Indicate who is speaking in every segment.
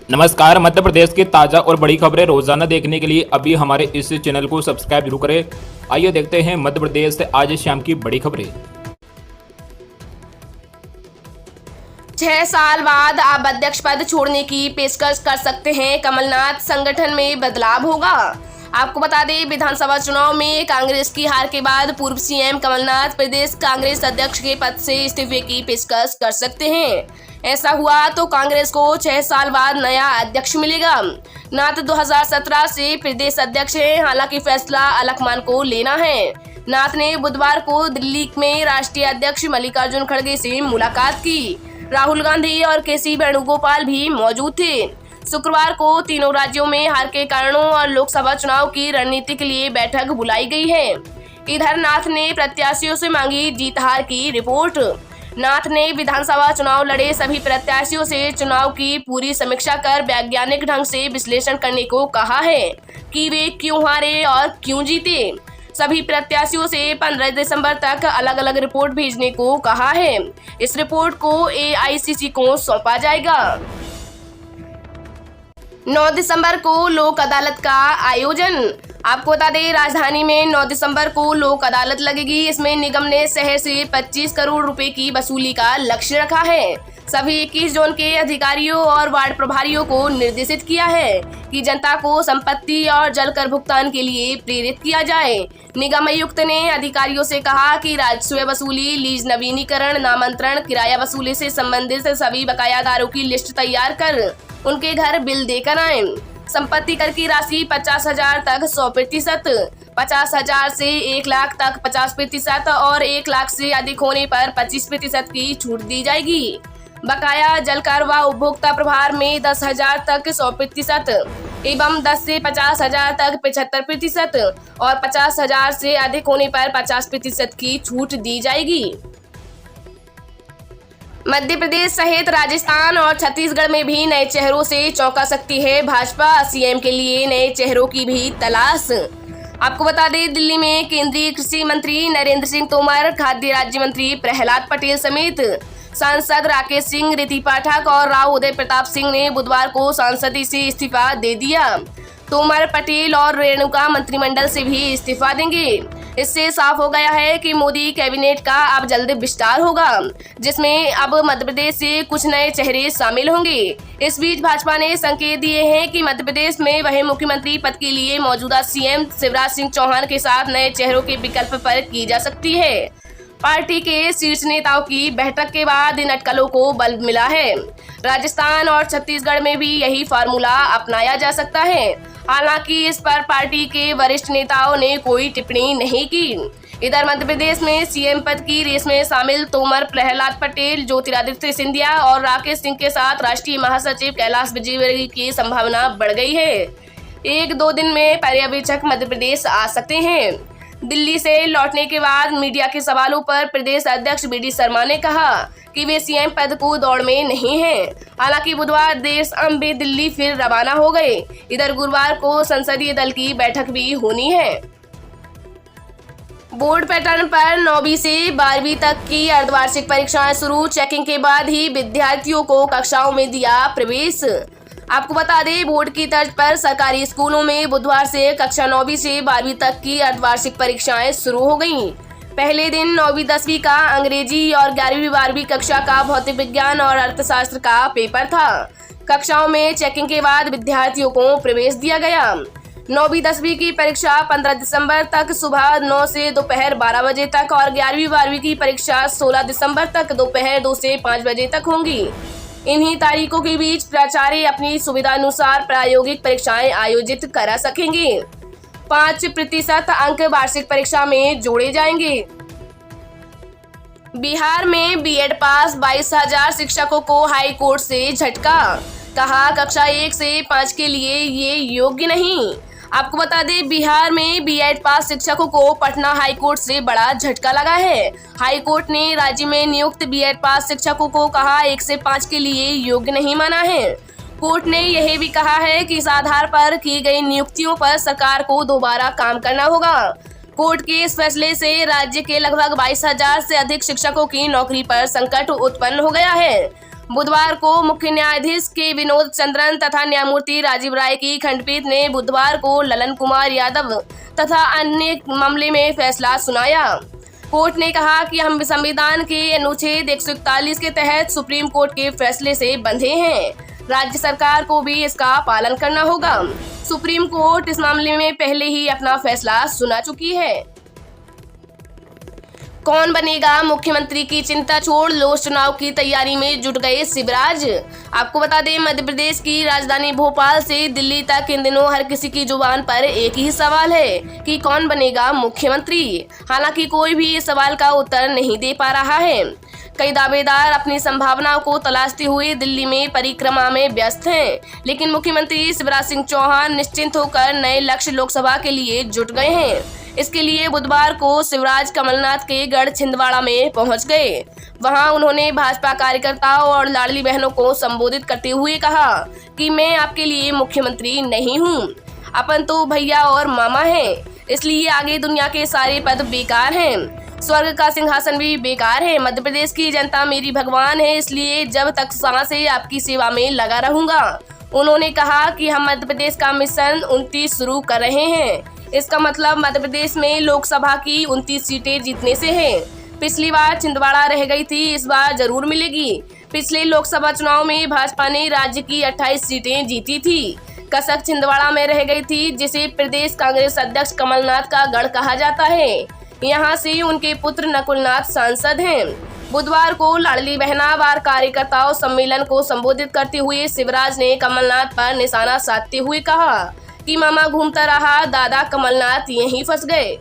Speaker 1: नमस्कार। मध्य प्रदेश की ताज़ा और बड़ी खबरें रोजाना देखने के लिए अभी हमारे इस चैनल को सब्सक्राइब जरूर करें। आइए देखते हैं मध्य प्रदेश से आज शाम की बड़ी खबरें।
Speaker 2: 6 साल बाद आप अध्यक्ष पद छोड़ने की पेशकश कर सकते हैं कमलनाथ, संगठन में बदलाव होगा। आपको बता दें, विधानसभा चुनाव में कांग्रेस की हार के बाद पूर्व सीएम कमलनाथ प्रदेश कांग्रेस अध्यक्ष के पद से इस्तीफे की पेशकश कर सकते हैं। ऐसा हुआ तो कांग्रेस को 6 साल बाद नया अध्यक्ष मिलेगा। नाथ 2017 से प्रदेश अध्यक्ष हैं, हालांकि फैसला अलकमान को लेना है। नाथ ने बुधवार को दिल्ली में राष्ट्रीय अध्यक्ष मल्लिकार्जुन खड़गे से मुलाकात की। राहुल गांधी और केसी वेणुगोपाल भी मौजूद थे। शुक्रवार को तीनों राज्यों में हार के कारणों और लोकसभा चुनाव की रणनीति के लिए बैठक बुलाई गई है। इधर नाथ ने प्रत्याशियों से मांगी जीत हार की रिपोर्ट। नाथ ने विधानसभा चुनाव लड़े सभी प्रत्याशियों से चुनाव की पूरी समीक्षा कर वैज्ञानिक ढंग से विश्लेषण करने को कहा है कि वे क्यों हारे और क्यों जीते। सभी प्रत्याशियों से 15 दिसंबर तक अलग अलग रिपोर्ट भेजने को कहा है। इस रिपोर्ट को AICC को सौंपा जाएगा। 9 दिसंबर को लोक अदालत का आयोजन। आपको बता दें, राजधानी में 9 दिसंबर को लोक अदालत लगेगी। इसमें निगम ने शहर से 25 करोड़ रुपए की वसूली का लक्ष्य रखा है। सभी 21 जोन के अधिकारियों और वार्ड प्रभारियों को निर्देशित किया है कि जनता को संपत्ति और जल कर भुगतान के लिए प्रेरित किया जाए। निगम आयुक्त ने अधिकारियों से कहा कि राजस्व वसूली, लीज नवीनीकरण, नामांतरण, किराया वसूली से संबंधित सभी बकायादारों की लिस्ट तैयार कर उनके घर बिल देकर आए। संपत्ति कर की राशि 50,000 तक 100%, 50,000 से 1 लाख तक 50% और 1 लाख से अधिक होने पर 25% की छूट दी जाएगी। बकाया जलकर व उपभोक्ता प्रभार में 10,000 तक 100% एवं 10 से 50,000 तक 75% और 50,000 से अधिक होने पर 50% की छूट दी जाएगी। मध्य प्रदेश सहित राजस्थान और छत्तीसगढ़ में भी नए चेहरों से चौंका सकती है भाजपा। सीएम के लिए नए चेहरों की भी तलाश। आपको बता दें, दिल्ली में केंद्रीय कृषि मंत्री नरेंद्र सिंह तोमर, खाद्य राज्य मंत्री प्रहलाद पटेल समेत सांसद राकेश सिंह, रिति पाठक और राव उदय प्रताप सिंह ने बुधवार को सांसदी से इस्तीफा दे दिया। तोमर, पटेल और रेणुका मंत्रिमंडल से भी इस्तीफा देंगे। इससे साफ हो गया है कि मोदी कैबिनेट का अब जल्द विस्तार होगा, जिसमें अब मध्य प्रदेश से कुछ नए चेहरे शामिल होंगे। इस बीच भाजपा ने संकेत दिए हैं कि मध्य प्रदेश में वह मुख्यमंत्री पद के लिए मौजूदा सीएम शिवराज सिंह चौहान के साथ नए चेहरों के विकल्प पर की जा सकती है। पार्टी के शीर्ष नेताओं की बैठक के बाद इन अटकलों को बल मिला है। राजस्थान और छत्तीसगढ़ में भी यही फार्मूला अपनाया जा सकता है। हालांकि इस पर पार्टी के वरिष्ठ नेताओं ने कोई टिप्पणी नहीं की। इधर मध्य प्रदेश में सीएम पद की रेस में शामिल तोमर, प्रहलाद पटेल, ज्योतिरादित्य सिंधिया और राकेश सिंह के साथ राष्ट्रीय महासचिव कैलाश विजयवर्गीय की संभावना बढ़ गई है। 1-2 दिन में पर्यवेक्षक मध्य प्रदेश आ सकते हैं। दिल्ली से लौटने के बाद मीडिया के सवालों पर प्रदेश अध्यक्ष BD शर्मा ने कहा कि वे सीएम पद को दौड़ में नहीं हैं। हालांकि बुधवार देर शाम वे दिल्ली फिर रवाना हो गए। इधर गुरुवार को संसदीय दल की बैठक भी होनी है। बोर्ड पैटर्न पर 9वीं से 12वीं तक की अर्धवार्षिक परीक्षाएं शुरू। चेकिंग के बाद ही विद्यार्थियों को कक्षाओं में दिया प्रवेश। आपको बता दें, बोर्ड की तर्ज पर सरकारी स्कूलों में बुधवार से कक्षा 9वीं से 12वीं तक की अर्धवार्षिक परीक्षाएं शुरू हो गईं। पहले दिन 9वीं 10वीं का अंग्रेजी और 11वीं 12वीं कक्षा का भौतिक विज्ञान और अर्थशास्त्र का पेपर था। कक्षाओं में चेकिंग के बाद विद्यार्थियों को प्रवेश दिया गया। 9वीं 10वीं की परीक्षा 15 दिसंबर तक सुबह 9 से दोपहर 12 बजे तक और 11वीं 12वीं की परीक्षा 16 दिसंबर तक दोपहर 2 से 5 बजे तक होंगी। इन्हीं तारीखों के बीच प्राचार्य अपनी सुविधा अनुसार प्रायोगिक परीक्षाएं आयोजित करा सकेंगे। 5% अंक वार्षिक परीक्षा में जोड़े जाएंगे। बिहार में बीएड पास 22,000 शिक्षकों को हाई कोर्ट से झटका। कहा, कक्षा 1 से 5 के लिए ये योग्य नहीं। आपको बता दें, बिहार में बीएड पास शिक्षकों को पटना हाई कोर्ट से बड़ा झटका लगा है। हाई कोर्ट ने राज्य में नियुक्त बीएड पास शिक्षकों को कहा 1 से 5 के लिए योग्य नहीं माना है। कोर्ट ने यह भी कहा है कि इस आधार पर की गई नियुक्तियों पर सरकार को दोबारा काम करना होगा। कोर्ट के इस फैसले से राज्य के लगभग 22,000 से अधिक शिक्षकों की नौकरी पर संकट उत्पन्न हो गया है। बुधवार को मुख्य न्यायाधीश के विनोद चंद्रन तथा न्यायमूर्ति राजीव राय की खंडपीठ ने बुधवार को ललन कुमार यादव तथा अन्य मामले में फैसला सुनाया। कोर्ट ने कहा कि हम संविधान के अनुच्छेद 141 के तहत सुप्रीम कोर्ट के फैसले से बंधे हैं। राज्य सरकार को भी इसका पालन करना होगा। सुप्रीम कोर्ट इस मामले में पहले ही अपना फैसला सुना चुकी है। कौन बनेगा मुख्यमंत्री की चिंता छोड़ लोक चुनाव की तैयारी में जुट गए शिवराज। आपको बता दें, मध्य प्रदेश की राजधानी भोपाल से दिल्ली तक इन दिनों हर किसी की जुबान पर एक ही सवाल है कि कौन बनेगा मुख्यमंत्री। हालांकि कोई भी इस सवाल का उत्तर नहीं दे पा रहा है। कई दावेदार अपनी संभावनाओं को तलाशते हुए दिल्ली में परिक्रमा में व्यस्त हैं, लेकिन मुख्यमंत्री शिवराज सिंह चौहान निश्चिंत होकर नए लक्ष्य लोकसभा के लिए जुट गए हैं। इसके लिए बुधवार को शिवराज कमलनाथ के गढ़ छिंदवाड़ा में पहुंच गए। वहां उन्होंने भाजपा कार्यकर्ताओं और लाडली बहनों को संबोधित करते हुए कहा कि मैं आपके लिए मुख्यमंत्री नहीं हूं, अपन तो भैया और मामा हैं, इसलिए आगे दुनिया के सारे पद बेकार हैं, स्वर्ग का सिंहासन भी बेकार है। मध्य प्रदेश की जनता मेरी भगवान है, इसलिए जब तक सांस है आपकी सेवा में लगा रहूंगा। उन्होंने कहा कि हम मध्य प्रदेश का मिशन 29 शुरू कर रहे हैं। इसका मतलब मध्य प्रदेश में लोकसभा की 29 सीटें जीतने से है। पिछली बार छिंदवाड़ा रह गई थी, इस बार जरूर मिलेगी। पिछले लोकसभा चुनाव में भाजपा ने राज्य की 28 सीटें जीती थी। कसक छिंदवाड़ा में रह गई थी, जिसे प्रदेश कांग्रेस अध्यक्ष कमलनाथ का गढ़ कहा जाता है। यहाँ से उनके पुत्र नकुलनाथ सांसद हैं। बुधवार को लाडली बहनावार कार्यकर्ताओं सम्मेलन को संबोधित करते हुए शिवराज ने कमलनाथ पर निशाना साधते हुए कहा कि मामा घूमता रहा, दादा कमलनाथ यहीं फंस गए।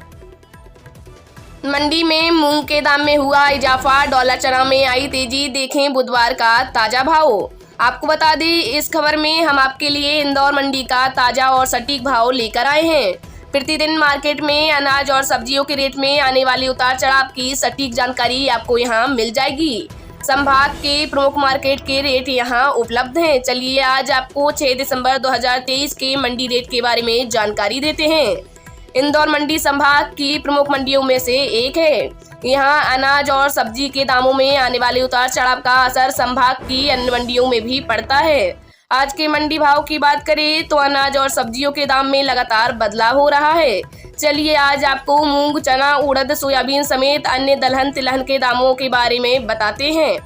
Speaker 2: मंडी में मूंग के दाम में हुआ इजाफा, डॉलर चना में आई तेजी, देखें बुधवार का ताजा भाव। आपको बता दें, इस खबर में हम आपके लिए इंदौर मंडी का ताजा और सटीक भाव लेकर आए हैं। प्रतिदिन मार्केट में अनाज और सब्जियों के रेट में आने वाली उतार चढ़ाव की सटीक जानकारी आपको यहां मिल जाएगी। संभाग के प्रमुख मार्केट के रेट यहां उपलब्ध हैं। चलिए आज आपको 6 दिसंबर 2023 के मंडी रेट के बारे में जानकारी देते हैं। इंदौर मंडी संभाग की प्रमुख मंडियों में से एक है। यहां अनाज और सब्जी के दामों में आने वाले उतार चढ़ाव का असर संभाग की अन्य मंडियों में भी पड़ता है। आज के मंडी भाव की बात करें तो अनाज और सब्जियों के दाम में लगातार बदलाव हो रहा है। चलिए आज आपको मूंग, चना, उड़द, सोयाबीन समेत अन्य दलहन तिलहन के दामों के बारे में बताते हैं।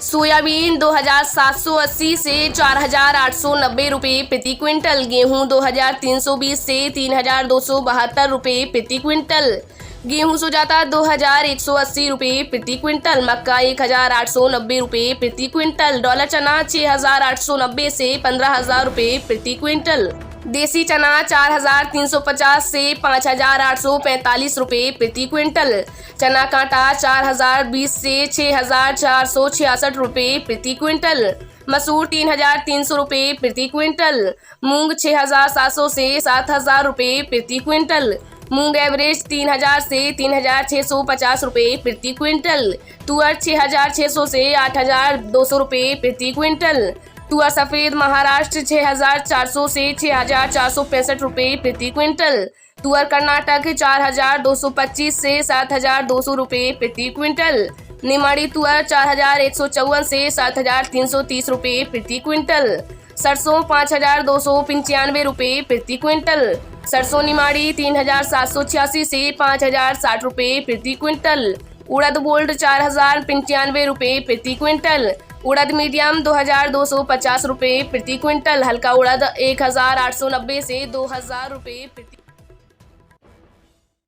Speaker 2: सोयाबीन 2780 से 4890 रुपए प्रति क्विंटल, गेहूं 2320 से 3272 रुपए प्रति क्विंटल, गेहूं सुजाता 2180 रुपए प्रति क्विंटल, मक्का 1890 रुपए प्रति क्विंटल, डॉलर चना 6890 से 15000 रुपए प्रति क्विंटल, देसी चना 4350 से 5845 रुपए प्रति क्विंटल, चना कांटा 4020 से 6466 रुपए प्रति क्विंटल, मसूर 3300 रुपए प्रति क्विंटल, मूंग 6700 से 7000 रुपए प्रति क्विंटल, मूंग एवरेज 3000 से 3650 रुपए प्रति क्विंटल, तुअर 6600 से 8200 रुपए प्रति क्विंटल, तुअर सफेद महाराष्ट्र 6400 से 6465 रुपए प्रति क्विंटल, तुअर कर्नाटक 4225 से 7200 रुपए प्रति क्विंटल, निमाड़ी तुअर 4154 से 7330 रुपए प्रति क्विंटल, सरसों 5295 रुपए प्रति क्विंटल, सरसों निमाड़ी 3786 से 5060 रुपए प्रति क्विंटल, उड़द गोल्ड 4095 रुपए प्रति क्विंटल, उड़द मीडियम 2250 रुपए प्रति क्विंटल, हल्का उड़द 1890 से 2000 रुपए प्रति